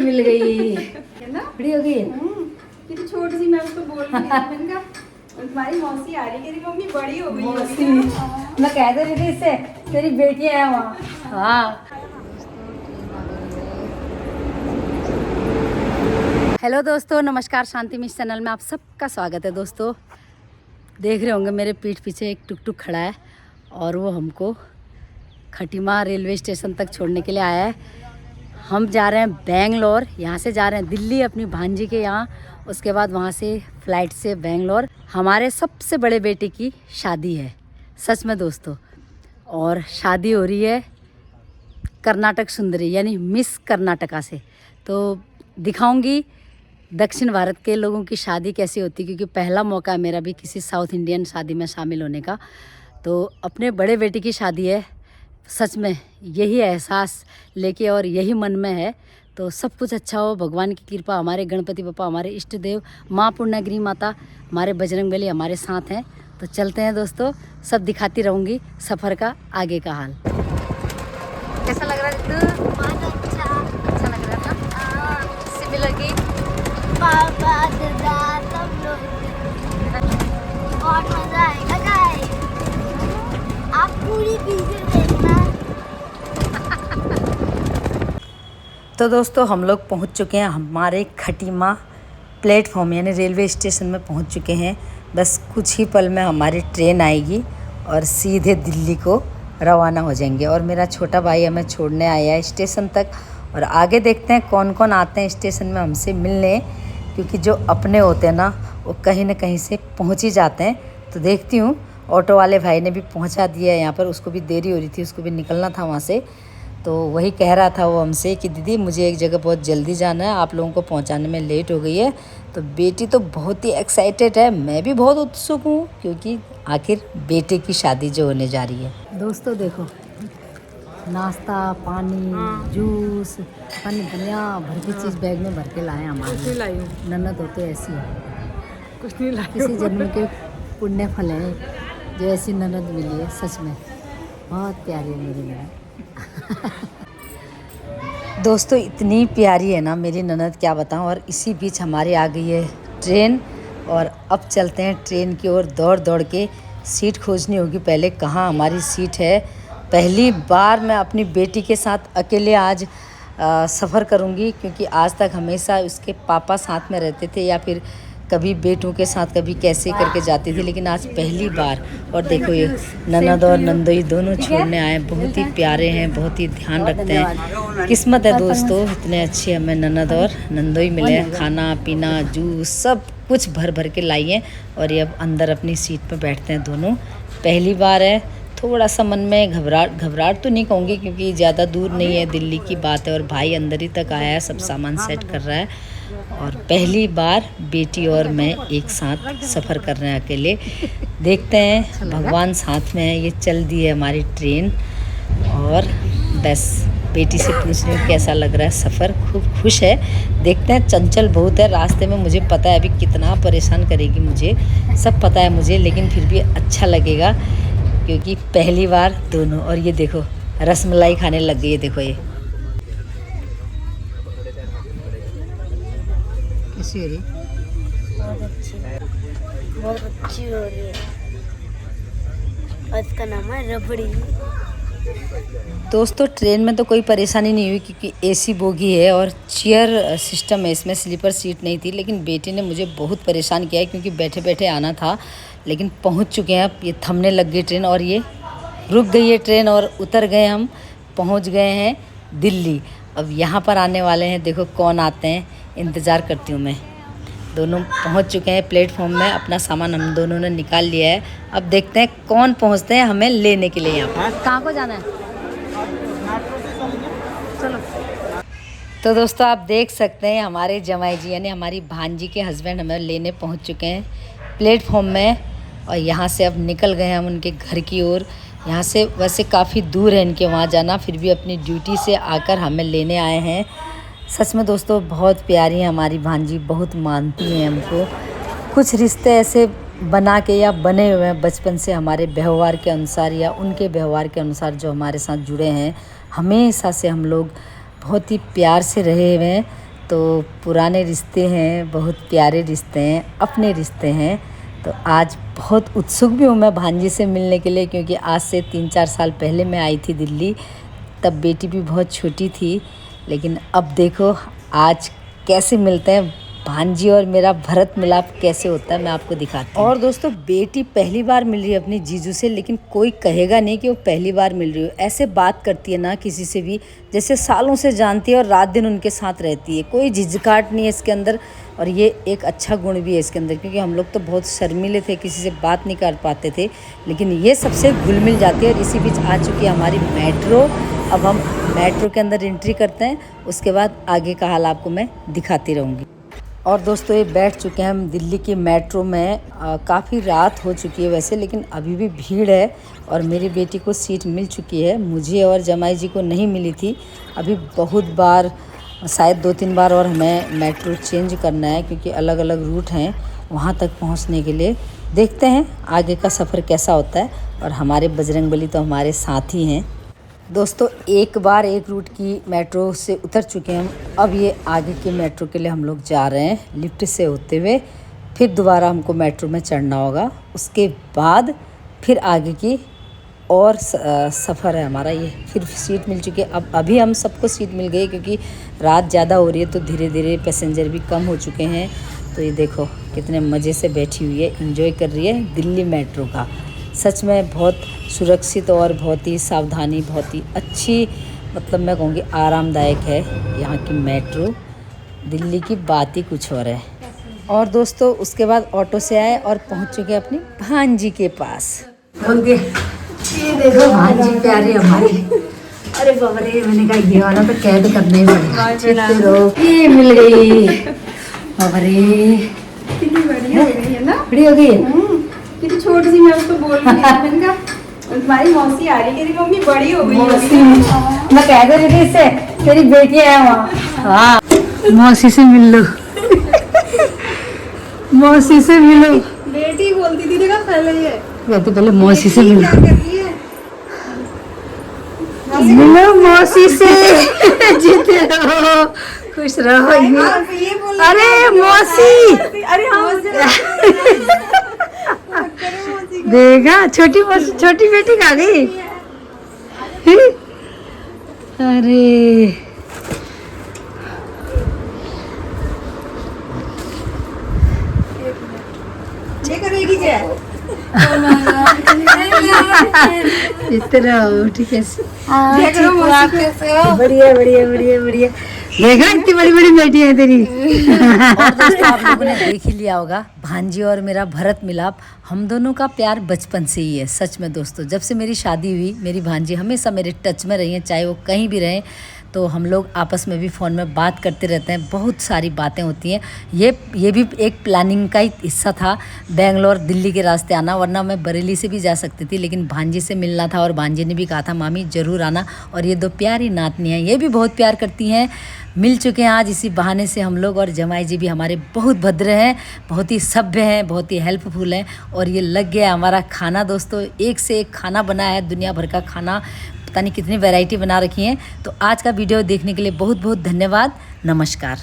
मिल गई। है ना? बड़ी हो गई। कितनी छोटी सी, मैं उसको बोल रही थी, मैंने कहा तुम्हारी मौसी आ रही, कह रही मम्मी बड़ी हो गई है। मौसी, मैं कह दे रही थी इससे तेरी बेटी है वहाँ। हाँ। हेलो दोस्तों, नमस्कार। शांति मिस चैनल में आप सबका स्वागत है। दोस्तों देख रहे होंगे मेरे पीठ पीछे एक टुक टुक खड़ा है और वो हमको खटीमा रेलवे स्टेशन तक छोड़ने के लिए आया है। हम जा रहे हैं बेंगलोर, यहाँ से जा रहे हैं दिल्ली अपनी भांजी के यहाँ, उसके बाद वहाँ से फ़्लाइट से बेंगलोर। हमारे सबसे बड़े बेटे की शादी है, सच में दोस्तों, और शादी हो रही है कर्नाटक सुंदरी यानी मिस कर्नाटका से। तो दिखाऊंगी दक्षिण भारत के लोगों की शादी कैसी होती है, क्योंकि पहला मौका है मेरा भी किसी साउथ इंडियन शादी में शामिल होने का। तो अपने बड़े बेटे की शादी है, सच में यही एहसास लेके और यही मन में है। तो सब कुछ अच्छा हो, भगवान की कृपा, हमारे गणपति बप्पा, हमारे इष्ट देव, माँ पुण्यगिरी माता, हमारे बजरंगबली हमारे साथ हैं। तो चलते हैं दोस्तों, सब दिखाती रहूँगी सफ़र का आगे का हाल। कैसा लग रहा है दिद्दू? अच्छा लग रहा था। सिमी लगी पापा दादा सब लोग बहुत मजा आएगा गाइस, आप पूरी वीडियो देखना। तो दोस्तों हम लोग पहुंच चुके हैं हमारे खटीमा प्लेटफॉर्म यानी रेलवे स्टेशन में पहुंच चुके हैं। बस कुछ ही पल में हमारी ट्रेन आएगी और सीधे दिल्ली को रवाना हो जाएंगे। और मेरा छोटा भाई हमें छोड़ने आया है स्टेशन तक, और आगे देखते हैं कौन कौन आते हैं स्टेशन में हमसे मिलने, क्योंकि जो अपने होते हैं ना वो कहीं ना कहीं से पहुंच ही जाते हैं। तो देखती हूँ, ऑटो वाले भाई ने भी पहुंचा दिया है यहाँ पर, उसको भी देरी हो रही थी, उसको भी निकलना था वहाँ से। तो वही कह रहा था वो हमसे कि दीदी मुझे एक जगह बहुत जल्दी जाना है, आप लोगों को पहुँचाने में लेट हो गई है। तो बेटी तो बहुत ही एक्साइटेड है, मैं भी बहुत उत्सुक हूँ, क्योंकि आखिर बेटे की शादी जो होने जा रही है। दोस्तों देखो, नाश्ता पानी जूस पानी दुनिया भर की चीज़ बैग में भर के लाए हमारे। ननद होते ऐसी है, कुछ नहीं लाई, किसी जन्म के पुण्य फल है जो ऐसी ननद मिली है। सच में बहुत प्यारी है मेरी ननद। दोस्तों इतनी प्यारी है ना मेरी ननद, क्या बताऊं। और इसी बीच हमारी आ गई है ट्रेन, और अब चलते हैं ट्रेन की ओर। दौड़ दौड़ के सीट खोजनी होगी पहले, कहाँ हमारी सीट है। पहली बार मैं अपनी बेटी के साथ अकेले आज सफ़र करूंगी, क्योंकि आज तक हमेशा उसके पापा साथ में रहते थे या फिर कभी बेटों के साथ कभी कैसे करके जाती थी, लेकिन आज पहली बार। और देखो ये ननद और नंदोई दोनों छोड़ने आए, बहुत ही प्यारे हैं, बहुत ही ध्यान रखते हैं। किस्मत है दोस्तों, इतने अच्छे हमें ननद और नंदोई मिले। खाना पीना जूस सब कुछ भर भर के लाई हैं, और ये अब अंदर अपनी सीट पर बैठते हैं दोनों। पहली बार है, थोड़ा सा मन में घबराहट तो नहीं कहूँगी, क्योंकि ज़्यादा दूर नहीं है, दिल्ली की बात है, और भाई अंदर ही तक आया है, सब सामान सेट कर रहा है। और पहली बार बेटी और मैं एक साथ सफ़र कर रहे हैं अकेले। देखते हैं, भगवान साथ में है। ये चल दी है हमारी ट्रेन, और बस बेटी से पूछ रही हूँ कैसा लग रहा है सफ़र। खूब खुश है, देखते हैं। चंचल बहुत है, रास्ते में मुझे पता है अभी कितना परेशान करेगी मुझे, सब पता है मुझे, लेकिन फिर भी अच्छा लगेगा क्योंकि पहली बार दोनों। और ये देखो रसमलाई खाने लग गई है, देखो ये कैसी हो रही है? बहुत अच्छी हो रही है, और इसका नाम है रबड़ी। दोस्तों ट्रेन में तो कोई परेशानी नहीं हुई, क्योंकि एसी बोगी है और चेयर सिस्टम है, इसमें स्लीपर सीट नहीं थी। लेकिन बेटी ने मुझे बहुत परेशान किया है, क्योंकि बैठे बैठे आना था, लेकिन पहुंच चुके हैं। अब ये थमने लग गई ट्रेन, और ये रुक गई है ट्रेन, और उतर गए हम, पहुंच गए हैं दिल्ली। अब यहाँ पर आने वाले हैं, देखो कौन आते हैं, इंतज़ार करती हूँ मैं। दोनों पहुंच चुके हैं प्लेटफॉर्म में, अपना सामान हम दोनों ने निकाल लिया है। अब देखते हैं कौन पहुंचते हैं हमें लेने के लिए यहाँ पर। कहाँ को जाना है? चलो। तो दोस्तों आप देख सकते हैं हमारे जमाई जी यानी हमारी भांजी के हस्बैंड हमें लेने पहुंच चुके हैं प्लेटफॉर्म में, और यहाँ से अब निकल गए हम उनके घर की ओर। यहाँ से वैसे काफ़ी दूर है इनके वहाँ जाना, फिर भी अपनी ड्यूटी से आकर हमें लेने आए हैं। सच में दोस्तों बहुत प्यारी है हमारी भांजी, बहुत मानती हैं हमको। कुछ रिश्ते ऐसे बना के या बने हुए हैं बचपन से हमारे व्यवहार के अनुसार या उनके व्यवहार के अनुसार जो हमारे साथ जुड़े हैं। हमेशा से हम लोग बहुत ही प्यार से रहे हुए हैं। तो पुराने रिश्ते हैं, बहुत प्यारे रिश्ते हैं, अपने रिश्ते हैं। तो आज बहुत उत्सुक भी हूँ मैं भांजी से मिलने के लिए, क्योंकि आज से 3-4 साल पहले मैं आई थी दिल्ली। तब बेटी भी बहुत छोटी थी, लेकिन अब देखो आज कैसे मिलते हैं भांजी और मेरा भरत मिलाप कैसे होता है, मैं आपको दिखाती हूँ। और दोस्तों, बेटी पहली बार मिल रही है अपनी जीजू से, लेकिन कोई कहेगा नहीं कि वो पहली बार मिल रही हो। ऐसे बात करती है ना किसी से भी जैसे सालों से जानती है और रात दिन उनके साथ रहती है। कोई झिझकाहट नहीं है इसके अंदर, और ये एक अच्छा गुण भी है इसके अंदर, क्योंकि हम लोग तो बहुत शर्मीले थे, किसी से बात नहीं कर पाते थे, लेकिन ये सबसे घुल मिल जाती है। और इसी बीच आ चुकी है हमारी मेट्रो। अब हम मेट्रो के अंदर एंट्री करते हैं, उसके बाद आगे का हाल आपको मैं दिखाती रहूँगी। और दोस्तों, ये बैठ चुके हैं हम दिल्ली की मेट्रो में। काफ़ी रात हो चुकी है वैसे, लेकिन अभी भी भीड़ है। और मेरी बेटी को सीट मिल चुकी है, मुझे और जमाई जी को नहीं मिली थी। अभी बहुत बार, शायद 2-3 बार और हमें मेट्रो चेंज करना है, क्योंकि अलग अलग रूट हैं वहाँ तक पहुँचने के लिए। देखते हैं आगे का सफ़र कैसा होता है। और हमारे बजरंगबली तो हमारे साथ ही हैं। दोस्तों, एक बार एक रूट की मेट्रो से उतर चुके हैं हम। अब ये आगे की मेट्रो के लिए हम लोग जा रहे हैं, लिफ्ट से होते हुए। फिर दोबारा हमको मेट्रो में चढ़ना होगा, उसके बाद फिर आगे की और सफ़र है हमारा। ये फिर सीट मिल चुकी है। अब अभी हम सबको सीट मिल गई, क्योंकि रात ज़्यादा हो रही है, तो धीरे धीरे पैसेंजर भी कम हो चुके हैं। तो ये देखो कितने मज़े से बैठी हुई है, एंजॉय कर रही है दिल्ली मेट्रो का। सच में बहुत सुरक्षित और बहुत ही सावधानी, बहुत ही अच्छी, मतलब मैं कहूँगी आरामदायक है यहाँ की मेट्रो। दिल्ली की बात ही कुछ और है। और दोस्तों, उसके बाद ऑटो से आए और पहुँच चुके अपनी भांजी के पास। ये देखो भांजी प्यारी हमारी। अरे बाबा रे, मैंने कहा ये वाला तो कैद करना ही पड़ेगा। ये मिल गई बाबा रे, कितनी बड़ी हो गई है ना। बड़ी हो गई है, कितनी छोटी सी, मैं उसको बोल रही थी मैंने कहा तुम्हारी मौसी आ रही, कह मम्मी बड़ी हो गई मौसी। मैं कह दे रही थी इससे, तेरी बेटी है वहाँ। हाँ, मौसी से मिल लो, मौसी से मिलो। बेटी बोलती थी, देखा पहले ये कहती पहले मौसी से मिलो, क्या कर रही है। मिलो मौसी से। जीते रहो, खुश रहो। ये बोल अरे मौसी, अरे हाँ देखा छोटी मौसी, छोटी बेटी आ गई। अरे ये करेगी क्या। इतना ठीक है, देख लो मौसी कैसे हो। बढ़िया बढ़िया बढ़िया बढ़िया। देखा इतनी बड़ी बड़ी बेटी है तेरी। और दोस्तों, आप लोगों ने देख ही लिया होगा भांजी और मेरा भरत मिलाप। हम दोनों का प्यार बचपन से ही है। सच में दोस्तों, जब से मेरी शादी हुई, मेरी भांजी हमेशा मेरे टच में रही है, चाहे वो कहीं भी रहें। तो हम लोग आपस में भी फ़ोन में बात करते रहते हैं, बहुत सारी बातें होती हैं। ये भी एक प्लानिंग का ही हिस्सा था, बेंगलोर दिल्ली के रास्ते आना, वरना मैं बरेली से भी जा सकती थी, लेकिन भांजी से मिलना था। और भांजी ने भी कहा था मामी ज़रूर आना। और ये 2 प्यारी नातनी हैं, ये भी बहुत प्यार करती हैं। मिल चुके हैं आज इसी बहाने से हम लोग। और जमाई जी भी हमारे बहुत भद्र हैं, बहुत ही सभ्य हैं, बहुत ही हेल्पफुल हैं। और ये लग गया हमारा खाना। दोस्तों, एक से एक खाना बना है, दुनिया भर का खाना, पता नहीं कितनी वैरायटी बना रखी हैं। तो आज का वीडियो देखने के लिए बहुत बहुत धन्यवाद। नमस्कार।